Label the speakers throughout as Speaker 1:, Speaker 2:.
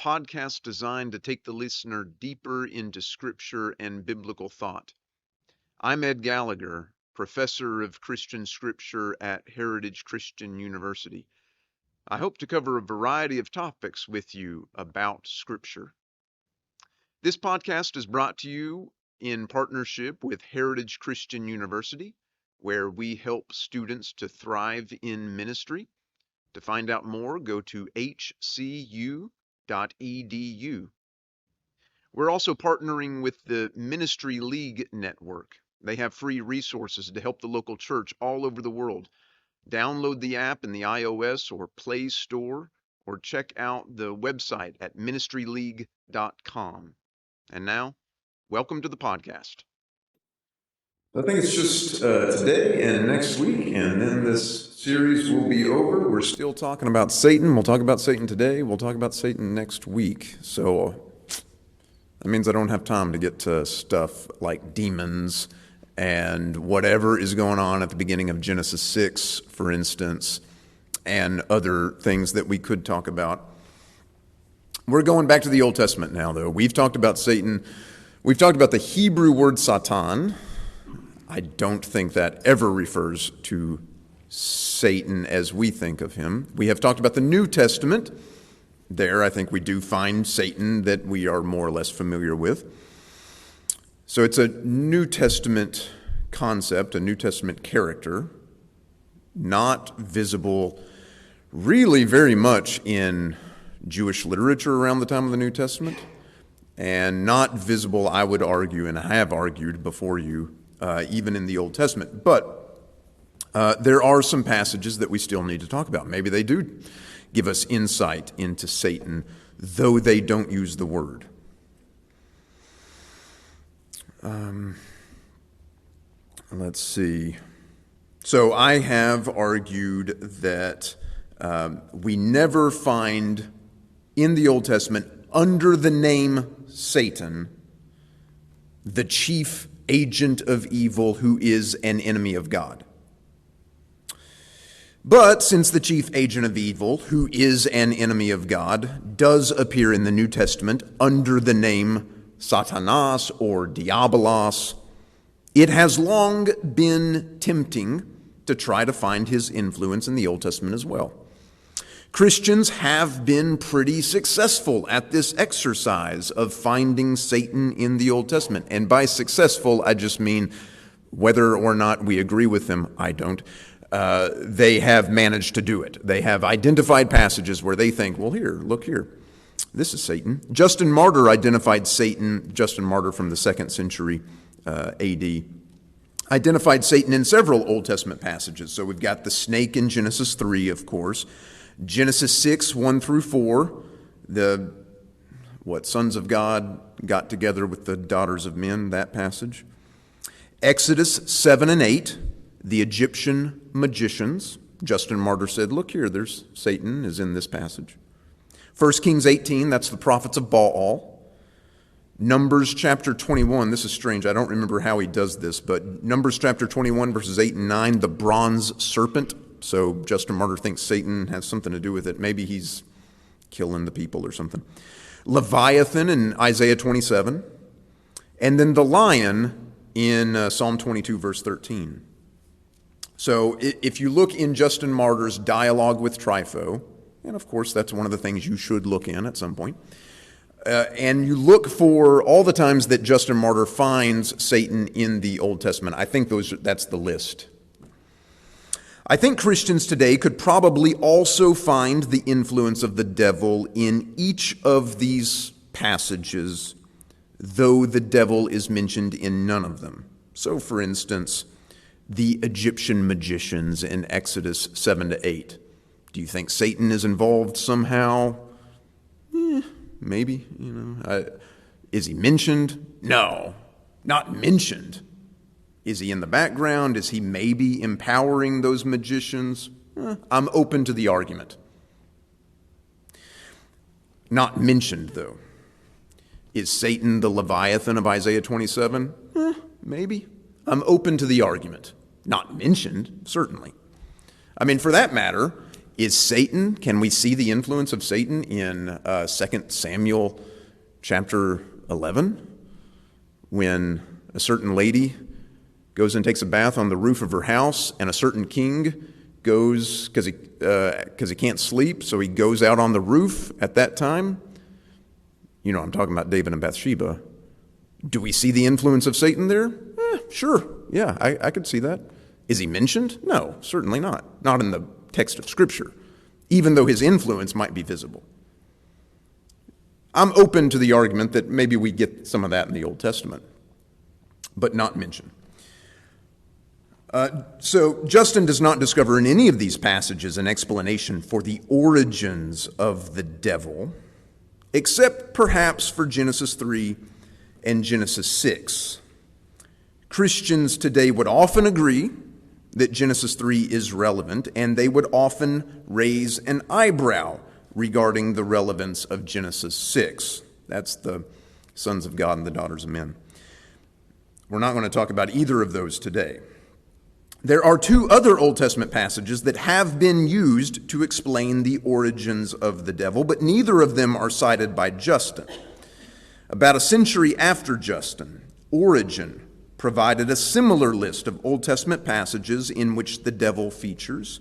Speaker 1: podcast designed to take the listener deeper into Scripture and biblical thought. I'm Ed Gallagher, professor of Christian Scripture at Heritage Christian University. I hope to cover a variety of topics with you about Scripture. This podcast is brought to you in partnership with Heritage Christian University, where we help students to thrive in ministry. To find out more, go to hcu.edu. We're also partnering with the Ministry League Network. They have free resources to help the local church all over the world. Download the app in the iOS or Play Store, or check out the website at ministryleague.com. And now, welcome to the podcast.
Speaker 2: I think it's just today and next week, and then this series will be over. We're still talking about Satan. We'll talk about Satan today. We'll talk about Satan next week. So that means I don't have time to get to stuff like demons and whatever is going on at the beginning of Genesis 6, for instance, and other things that we could talk about. We're going back to the Old Testament now, though. We've talked about Satan. We've talked about the Hebrew word Satan. I don't think that ever refers to Satan as we think of him. We have talked about the New Testament. There, I think we do find Satan that we are more or less familiar with. So it's a New Testament concept, a New Testament character, not visible really very much in Jewish literature around the time of the New Testament, and not visible, I would argue, and I have argued before you, even in the Old Testament. But there are some passages that we still need to talk about. Maybe they do give us insight into Satan, though they don't use the word. Let's see. So I have argued that we never find in the Old Testament, under the name Satan, the chief agent of evil who is an enemy of God. But since the chief agent of evil, who is an enemy of God, does appear in the New Testament under the name Satanas or Diabolos, it has long been tempting to try to find his influence in the Old Testament as well. Christians have been pretty successful at this exercise of finding Satan in the Old Testament. And by successful, I just mean whether or not we agree with them, I don't. They have managed to do it. They have identified passages where they think, well, here, look here. This is Satan. Justin Martyr identified Satan, Justin Martyr from the 2nd century A.D., identified Satan in several Old Testament passages. So we've got the snake in Genesis 3, of course. Genesis 6, 1 through 4, the sons of God got together with the daughters of men, that passage. Exodus 7 and 8, the Egyptian magicians. Justin Martyr said, look here, there's Satan is in this passage. 1 Kings 18, that's the prophets of Baal. Numbers chapter 21, this is strange, I don't remember how he does this, but Numbers chapter 21, verses 8 and 9, the bronze serpent. So Justin Martyr thinks Satan has something to do with it. Maybe he's killing the people or something. Leviathan in Isaiah 27. And then the lion in Psalm 22, verse 13. So if you look in Justin Martyr's dialogue with Trypho, and of course that's one of the things you should look in at some point, and you look for all the times that Justin Martyr finds Satan in the Old Testament, I think that's the list. I think Christians today could probably also find the influence of the devil in each of these passages, though the devil is mentioned in none of them. So, for instance, the Egyptian magicians in Exodus 7 to 8. Do you think Satan is involved somehow? Maybe, Is he mentioned? No, not mentioned. Is he in the background? Is he maybe empowering those magicians? I'm open to the argument. Not mentioned, though. Is Satan the Leviathan of Isaiah 27? Maybe. I'm open to the argument. Not mentioned, certainly. I mean, for that matter, Is Satan, can we see the influence of Satan in 2 Samuel chapter 11? When a certain lady goes and takes a bath on the roof of her house, and a certain king goes, because he can't sleep, so he goes out on the roof at that time. You know, I'm talking about David and Bathsheba. Do we see the influence of Satan there? Sure, yeah, I could see that. Is he mentioned? No, certainly not. Not in the text of Scripture, even though his influence might be visible. I'm open to the argument that maybe we get some of that in the Old Testament, but not mentioned. So Justin does not discover in any of these passages an explanation for the origins of the devil, except perhaps for Genesis 3 and Genesis 6. Christians today would often agree that Genesis 3 is relevant, and they would often raise an eyebrow regarding the relevance of Genesis 6. That's the sons of God and the daughters of men. We're not going to talk about either of those today. There are two other Old Testament passages that have been used to explain the origins of the devil, but neither of them are cited by Justin. About a century after Justin, Origen provided a similar list of Old Testament passages in which the devil features.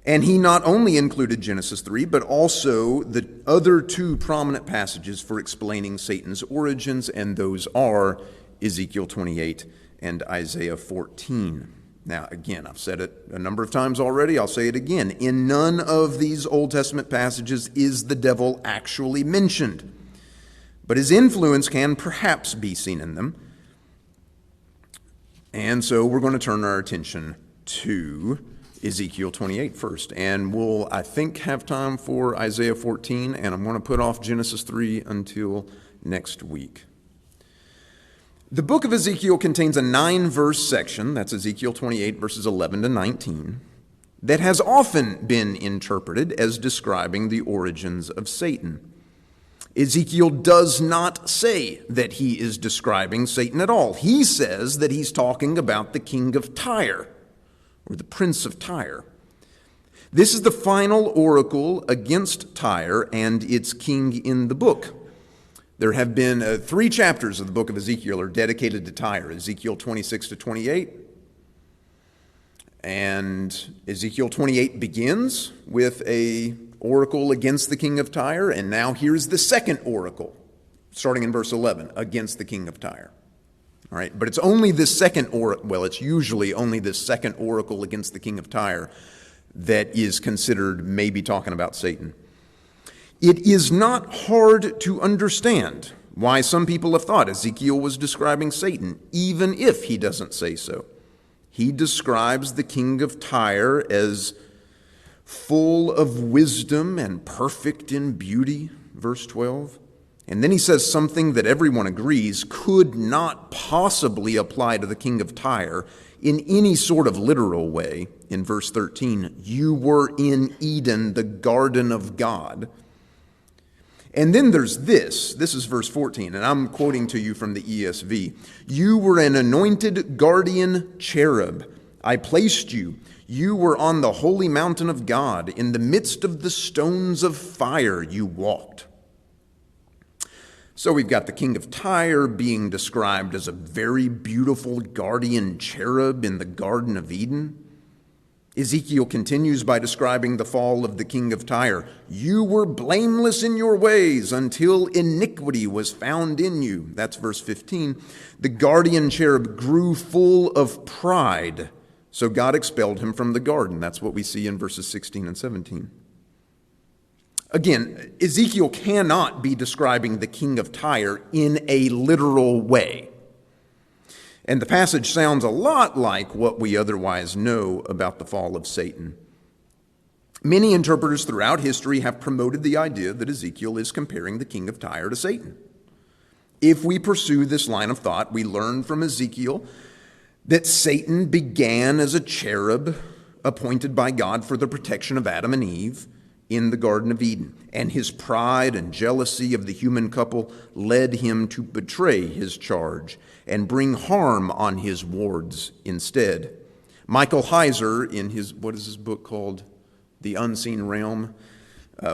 Speaker 2: And he not only included Genesis 3, but also the other two prominent passages for explaining Satan's origins, and those are Ezekiel 28 and Isaiah 14. Now, again, I've said it a number of times already. I'll say it again. In none of these Old Testament passages is the devil actually mentioned, but his influence can perhaps be seen in them. And so we're going to turn our attention to Ezekiel 28 first. And we'll, I think, have time for Isaiah 14, and I'm going to put off Genesis 3 until next week. The book of Ezekiel contains a 9-verse section, that's Ezekiel 28, verses 11 to 19, that has often been interpreted as describing the origins of Satan. Ezekiel does not say that he is describing Satan at all. He says that he's talking about the king of Tyre, or the prince of Tyre. This is the final oracle against Tyre and its king in the book. There have been 3 chapters of the book of Ezekiel are dedicated to Tyre, Ezekiel 26 to 28. And Ezekiel 28 begins with a oracle against the king of Tyre, and now here's the second oracle, starting in verse 11, against the king of Tyre. All right, but it's only this second oracle, well, it's usually only this second oracle against the king of Tyre that is considered maybe talking about Satan. It is not hard to understand why some people have thought Ezekiel was describing Satan, even if he doesn't say so. He describes the king of Tyre as full of wisdom and perfect in beauty, verse 12. And then he says something that everyone agrees could not possibly apply to the king of Tyre in any sort of literal way. In verse 13, you were in Eden, the garden of God. And then there's this is verse 14, and I'm quoting to you from the ESV. You were an anointed guardian cherub. I placed you. You were on the holy mountain of God. In the midst of the stones of fire you walked. So we've got the king of Tyre being described as a very beautiful guardian cherub in the Garden of Eden. Ezekiel continues by describing the fall of the king of Tyre. You were blameless in your ways until iniquity was found in you. That's verse 15. The guardian cherub grew full of pride, so God expelled him from the garden. That's what we see in verses 16 and 17. Again, Ezekiel cannot be describing the king of Tyre in a literal way. And the passage sounds a lot like what we otherwise know about the fall of Satan. Many interpreters throughout history have promoted the idea that Ezekiel is comparing the king of Tyre to Satan. If we pursue this line of thought, we learn from Ezekiel that Satan began as a cherub appointed by God for the protection of Adam and Eve in the Garden of Eden, and his pride and jealousy of the human couple led him to betray his charge and bring harm on his wards instead. Michael Heiser, in his, what is his book called? the unseen realm,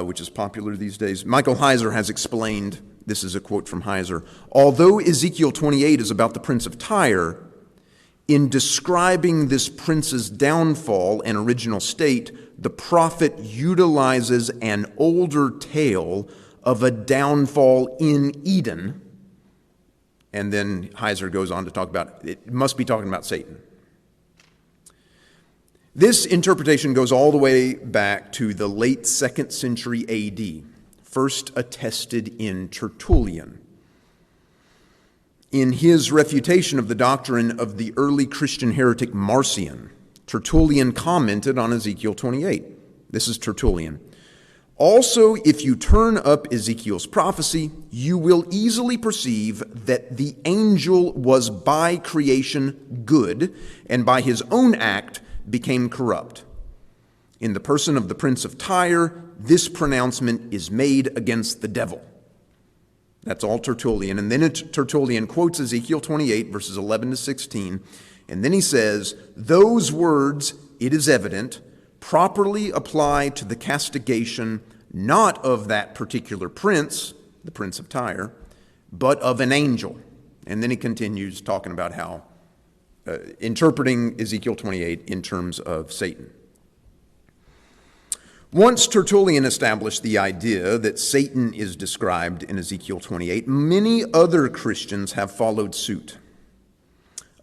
Speaker 2: which is popular these days. Michael Heiser has explained, this is a quote from Heiser, although Ezekiel 28 is about the prince of Tyre, in describing this prince's downfall and original state, the prophet utilizes an older tale of a downfall in Eden. And then Heiser goes on to talk about, it must be talking about Satan. This interpretation goes all the way back to the late 2nd century AD, first attested in Tertullian. In his refutation of the doctrine of the early Christian heretic Marcion, Tertullian commented on Ezekiel 28. This is Tertullian. Also, if you turn up Ezekiel's prophecy, you will easily perceive that the angel was by creation good, and by his own act became corrupt. In the person of the prince of Tyre, this pronouncement is made against the devil. That's all Tertullian. And then Tertullian quotes Ezekiel 28, verses 11 to 16, and then he says, those words, it is evident, properly apply to the castigation not of that particular prince, the prince of Tyre, but of an angel. And then he continues talking about how interpreting Ezekiel 28 in terms of Satan. Once Tertullian established the idea that Satan is described in Ezekiel 28, many other Christians have followed suit.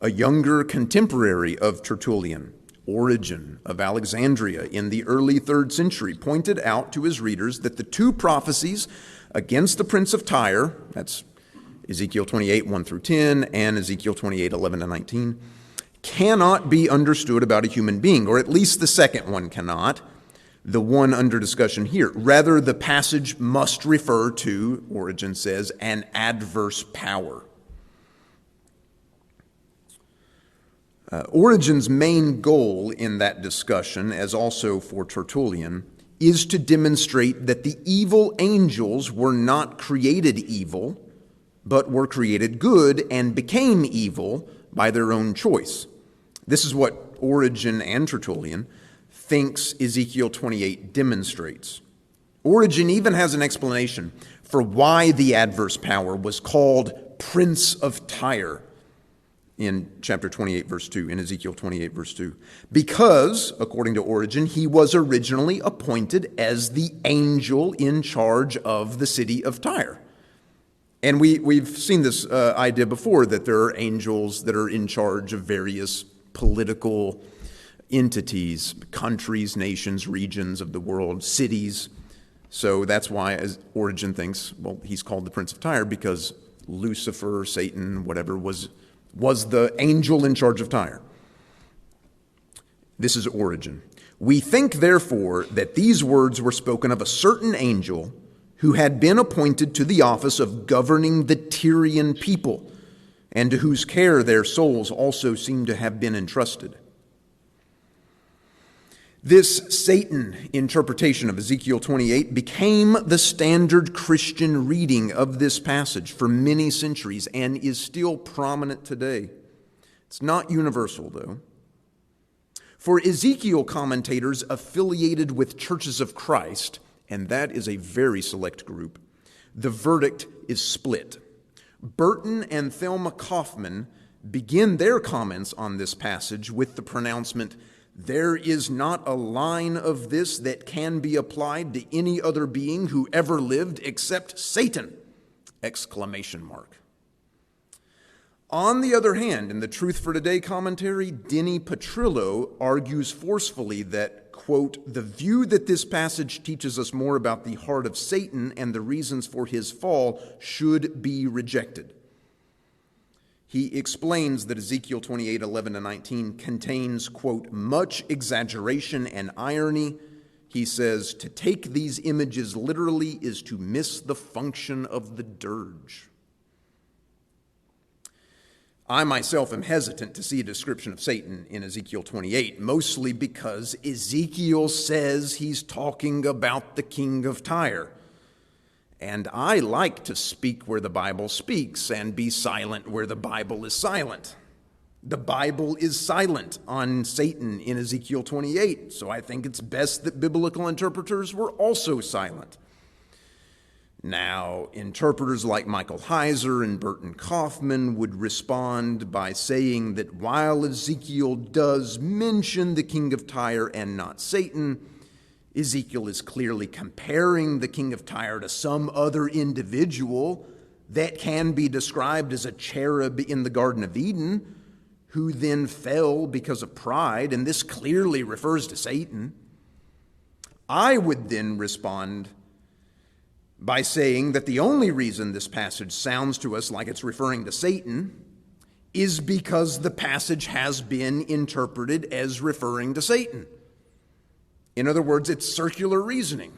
Speaker 2: A younger contemporary of Tertullian, Origen of Alexandria in the early 3rd century, pointed out to his readers that the two prophecies against the prince of Tyre, that's Ezekiel 28, 1 through 10, and Ezekiel 28, 11 to 19, cannot be understood about a human being, or at least the second one cannot, the one under discussion here. Rather, the passage must refer to, Origen says, an adverse power. Origen's main goal in that discussion, as also for Tertullian, is to demonstrate that the evil angels were not created evil, but were created good and became evil by their own choice. This is what Origen and Tertullian thinks Ezekiel 28 demonstrates. Origen even has an explanation for why the adverse power was called Prince of Tyre in chapter 28, verse 2, in Ezekiel 28, verse 2. Because, according to Origen, he was originally appointed as the angel in charge of the city of Tyre. And we've seen this idea before, that there are angels that are in charge of various political entities, countries, nations, regions of the world, cities. So that's why, as Origen thinks, well, he's called the Prince of Tyre because Lucifer, Satan, whatever, was the angel in charge of Tyre. This is Origen. We think, therefore, that these words were spoken of a certain angel who had been appointed to the office of governing the Tyrian people, and to whose care their souls also seem to have been entrusted. This Satan interpretation of Ezekiel 28 became the standard Christian reading of this passage for many centuries and is still prominent today. It's not universal, though. For Ezekiel commentators affiliated with Churches of Christ, and that is a very select group, the verdict is split. Burton and Thelma Kaufman begin their comments on this passage with the pronouncement, "There is not a line of this that can be applied to any other being who ever lived except Satan!" Exclamation mark. On the other hand, in the Truth for Today commentary, Denny Petrillo argues forcefully that, quote, "the view that this passage teaches us more about the heart of Satan and the reasons for his fall should be rejected." He explains that Ezekiel 28, 11 to 19 contains, quote, "much exaggeration and irony." He says, "to take these images literally is to miss the function of the dirge." I myself am hesitant to see a description of Satan in Ezekiel 28, mostly because Ezekiel says he's talking about the king of Tyre. And I like to speak where the Bible speaks and be silent where the Bible is silent. The Bible is silent on Satan in Ezekiel 28, so I think it's best that biblical interpreters were also silent. Now, interpreters like Michael Heiser and Burton Kaufman would respond by saying that while Ezekiel does mention the king of Tyre and not Satan, Ezekiel is clearly comparing the king of Tyre to some other individual that can be described as a cherub in the Garden of Eden, who then fell because of pride, and this clearly refers to Satan. I would then respond by saying that the only reason this passage sounds to us like it's referring to Satan is because the passage has been interpreted as referring to Satan. In other words, it's circular reasoning.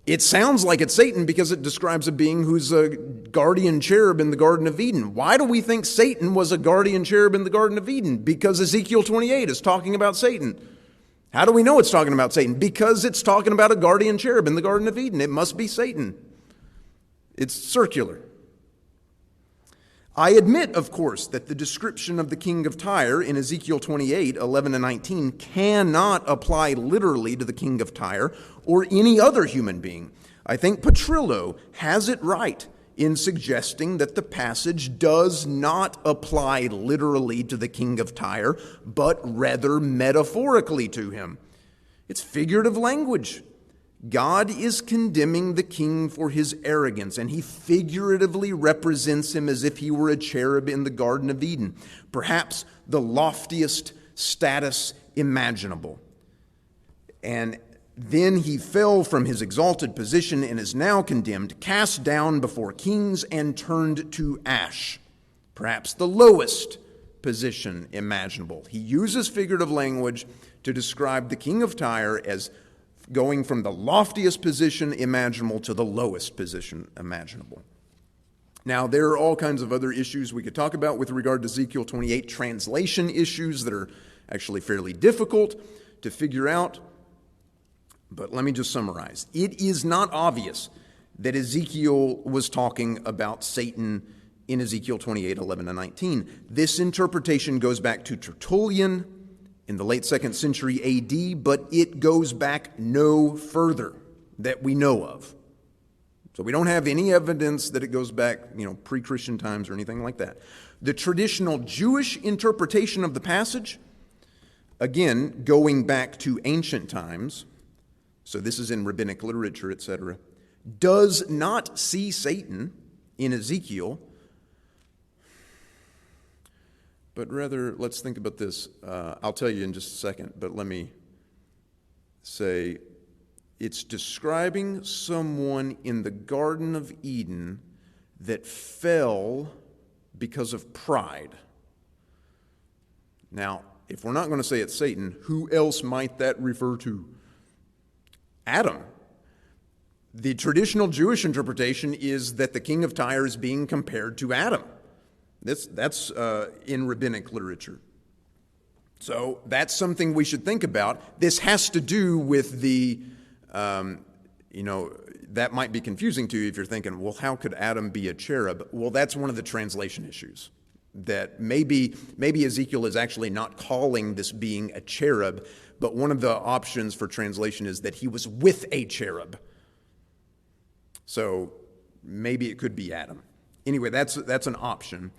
Speaker 2: It sounds like it's Satan because it describes a being who's a guardian cherub in the Garden of Eden. Why do we think Satan was a guardian cherub in the Garden of Eden? Because Ezekiel 28 is talking about Satan. How do we know it's talking about Satan? Because it's talking about a guardian cherub in the Garden of Eden. It must be Satan. It's circular. I admit, of course, that the description of the king of Tyre in Ezekiel 28, 11 and 19 cannot apply literally to the king of Tyre or any other human being. I think Petrillo has it right in suggesting that the passage does not apply literally to the king of Tyre, but rather metaphorically to him. It's figurative language. God is condemning the king for his arrogance, and he figuratively represents him as if he were a cherub in the Garden of Eden, perhaps the loftiest status imaginable. And then he fell from his exalted position and is now condemned, cast down before kings and turned to ash, perhaps the lowest position imaginable. He uses figurative language to describe the king of Tyre as going from the loftiest position imaginable to the lowest position imaginable. Now, there are all kinds of other issues we could talk about with regard to Ezekiel 28, translation issues that are actually fairly difficult to figure out. But let me just summarize. It is not obvious that Ezekiel was talking about Satan in Ezekiel 28, 11 and 19. This interpretation goes back to Tertullian in the late 2nd century AD, but it goes back no further that we know of. So we don't have any evidence that it goes back, pre-Christian times or anything like that. The traditional Jewish interpretation of the passage, again, going back to ancient times, so this is in rabbinic literature, etc., does not see Satan in Ezekiel, but rather, let's think about this. I'll tell you in just a second, but let me say it's describing someone in the Garden of Eden that fell because of pride. Now, if we're not going to say it's Satan, who else might that refer to? Adam. The traditional Jewish interpretation is that the king of Tyre is being compared to Adam. That's in rabbinic literature. So that's something we should think about. This has to do with the, that might be confusing to you if you're thinking, well, how could Adam be a cherub? Well, that's one of the translation issues. That maybe Ezekiel is actually not calling this being a cherub, but one of the options for translation is that he was with a cherub. So maybe it could be Adam. Anyway, that's an option.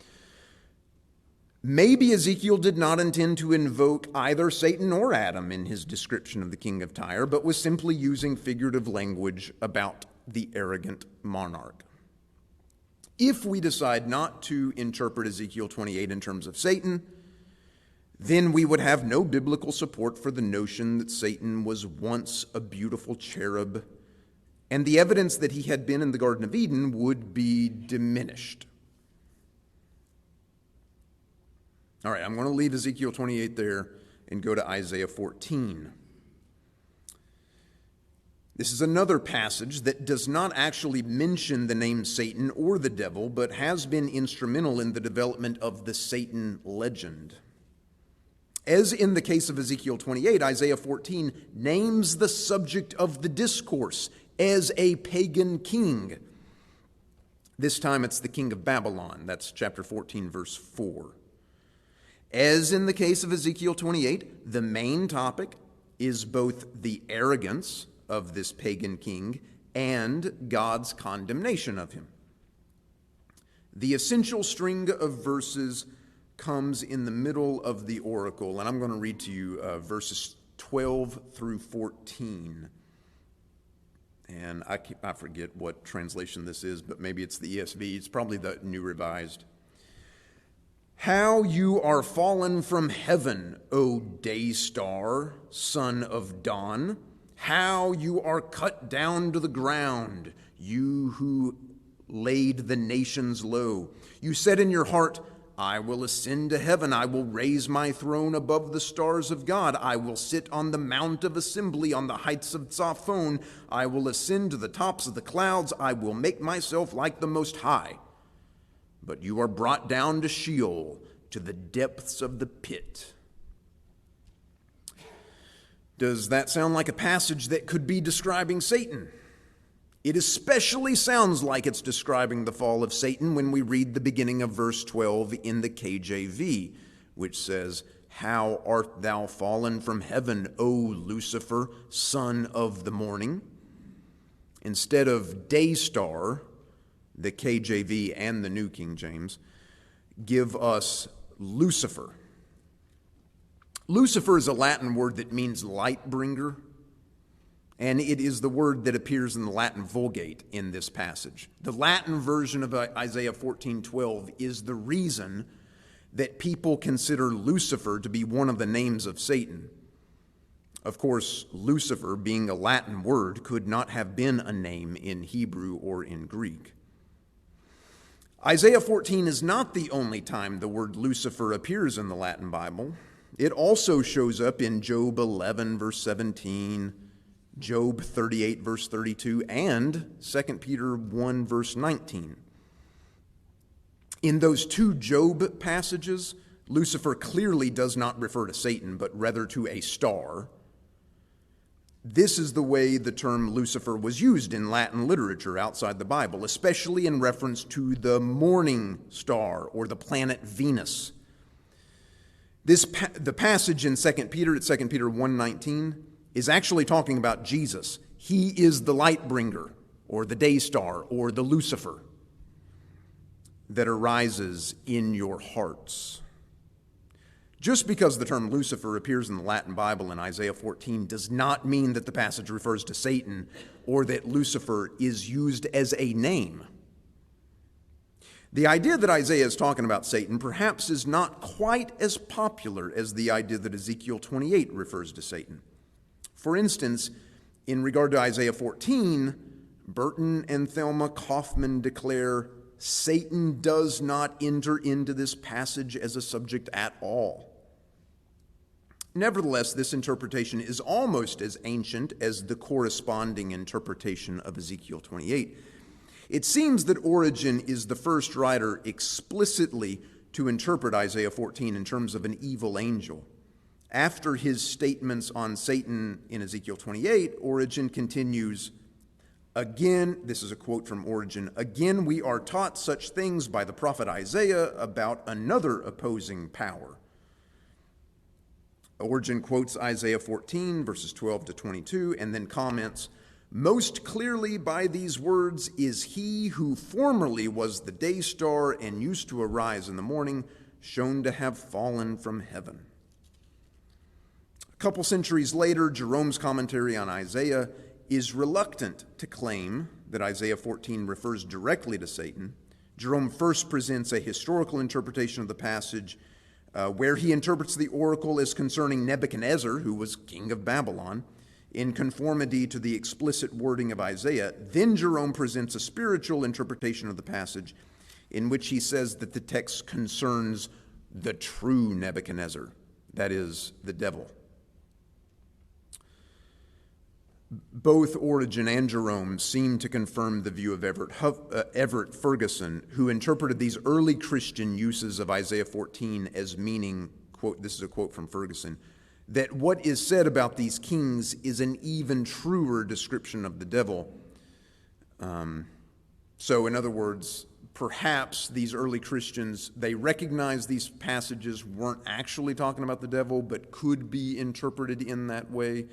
Speaker 2: Maybe Ezekiel did not intend to invoke either Satan or Adam in his description of the king of Tyre, but was simply using figurative language about the arrogant monarch. If we decide not to interpret Ezekiel 28 in terms of Satan, then we would have no biblical support for the notion that Satan was once a beautiful cherub, and the evidence that he had been in the Garden of Eden would be diminished. All right, I'm going to leave Ezekiel 28 there and go to Isaiah 14. This is another passage that does not actually mention the name Satan or the devil, but has been instrumental in the development of the Satan legend. As in the case of Ezekiel 28, Isaiah 14 names the subject of the discourse as a pagan king. This time it's the king of Babylon. That's chapter 14, verse 4. As in the case of Ezekiel 28, the main topic is both the arrogance of this pagan king and God's condemnation of him. The essential string of verses comes in the middle of the oracle, and I'm going to read to you verses 12 through 14. And I forget what translation this is, but maybe it's the ESV. It's probably the New Revised. How you are fallen from heaven, O day star, son of dawn. How you are cut down to the ground, you who laid the nations low. You said in your heart, I will ascend to heaven. I will raise my throne above the stars of God. I will sit on the mount of assembly on the heights of Zaphon. I will ascend to the tops of the clouds. I will make myself like the Most High. But you are brought down to Sheol, to the depths of the pit. Does that sound like a passage that could be describing Satan? It especially sounds like it's describing the fall of Satan when we read the beginning of verse 12 in the KJV, which says, How art thou fallen from heaven, O Lucifer, son of the morning? Instead of day star, the KJV and the New King James give us Lucifer. Lucifer is a Latin word that means light bringer, and it is the word that appears in the Latin Vulgate in this passage. The Latin version of Isaiah 14:12 is the reason that people consider Lucifer to be one of the names of Satan. Of course, Lucifer, being a Latin word, could not have been a name in Hebrew or in Greek. Isaiah 14 is not the only time the word Lucifer appears in the Latin Bible. It also shows up in Job 11, verse 17, Job 38, verse 32, and 2 Peter 1, verse 19. In those two Job passages, Lucifer clearly does not refer to Satan, but rather to a star. This is the way the term Lucifer was used in Latin literature outside the Bible, especially in reference to the morning star or the planet Venus. The passage in 2 Peter, at 2 Peter 1:19, is actually talking about Jesus. He is the light bringer, or the day star, or the Lucifer that arises in your hearts. Just because the term Lucifer appears in the Latin Bible in Isaiah 14 does not mean that the passage refers to Satan or that Lucifer is used as a name. The idea that Isaiah is talking about Satan perhaps is not quite as popular as the idea that Ezekiel 28 refers to Satan. For instance, in regard to Isaiah 14, Burton and Thelma Kaufman declare Satan does not enter into this passage as a subject at all. Nevertheless, this interpretation is almost as ancient as the corresponding interpretation of Ezekiel 28. It seems that Origen is the first writer explicitly to interpret Isaiah 14 in terms of an evil angel. After his statements on Satan in Ezekiel 28, Origen continues, Again, this is a quote from Origen, again we are taught such things by the prophet Isaiah about another opposing power. Origen quotes Isaiah 14, verses 12 to 22, and then comments, Most clearly by these words is he who formerly was the day star and used to arise in the morning, shown to have fallen from heaven. A couple centuries later, Jerome's commentary on Isaiah is reluctant to claim that Isaiah 14 refers directly to Satan. Jerome first presents a historical interpretation of the passage where he interprets the oracle as concerning Nebuchadnezzar, who was king of Babylon, in conformity to the explicit wording of Isaiah. Then Jerome presents a spiritual interpretation of the passage in which he says that the text concerns the true Nebuchadnezzar, that is, the devil. Both Origen and Jerome seem to confirm the view of Everett Ferguson, who interpreted these early Christian uses of Isaiah 14 as meaning, quote, this is a quote from Ferguson, that what is said about these kings is an even truer description of the devil. So in other words, perhaps these early Christians, they recognized these passages weren't actually talking about the devil, but could be interpreted in that way.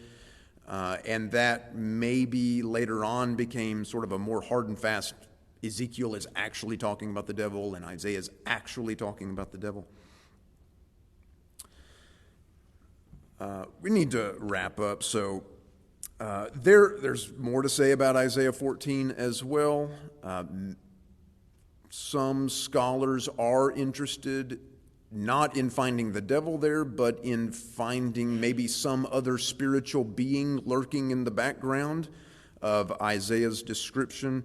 Speaker 2: And that maybe later on became sort of a more hard and fast, Ezekiel is actually talking about the devil and Isaiah is actually talking about the devil. We need to wrap up, so there's more to say about Isaiah 14 as well. Some scholars are interested not in finding the devil there, but in finding maybe some other spiritual being lurking in the background of Isaiah's description.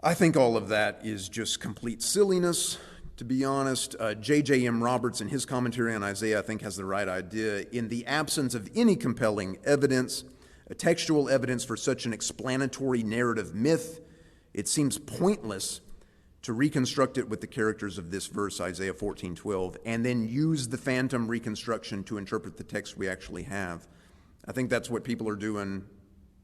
Speaker 2: I think all of that is just complete silliness, to be honest. J.J.M. Roberts, in his commentary on Isaiah, I think has the right idea. In the absence of any compelling evidence, a textual evidence for such an explanatory narrative myth, it seems pointless to reconstruct it with the characters of this verse, Isaiah 14:12, and then use the phantom reconstruction to interpret the text we actually have. I think that's what people are doing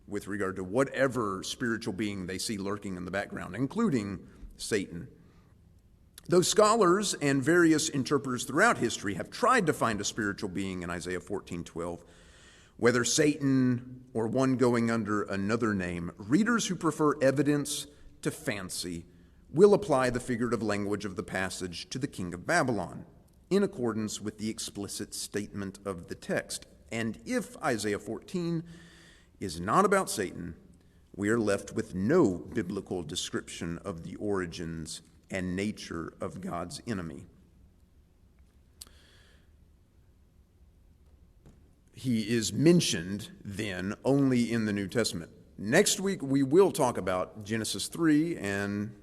Speaker 2: with regard to whatever spiritual being they see lurking in the background, including Satan. Those scholars and various interpreters throughout history have tried to find a spiritual being in Isaiah 14:12, whether Satan or one going under another name. Readers who prefer evidence to fancy will apply the figurative language of the passage to the king of Babylon, in accordance with the explicit statement of the text. And if Isaiah 14 is not about Satan, we are left with no biblical description of the origins and nature of God's enemy. He is mentioned then only in the New Testament. Next week we will talk about Genesis 3 and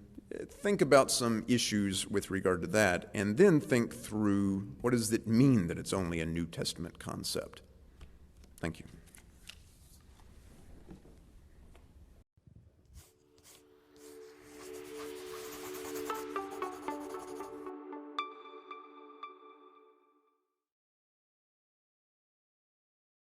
Speaker 2: think about some issues with regard to that, and then think through what does it mean that it's only a New Testament concept. Thank you.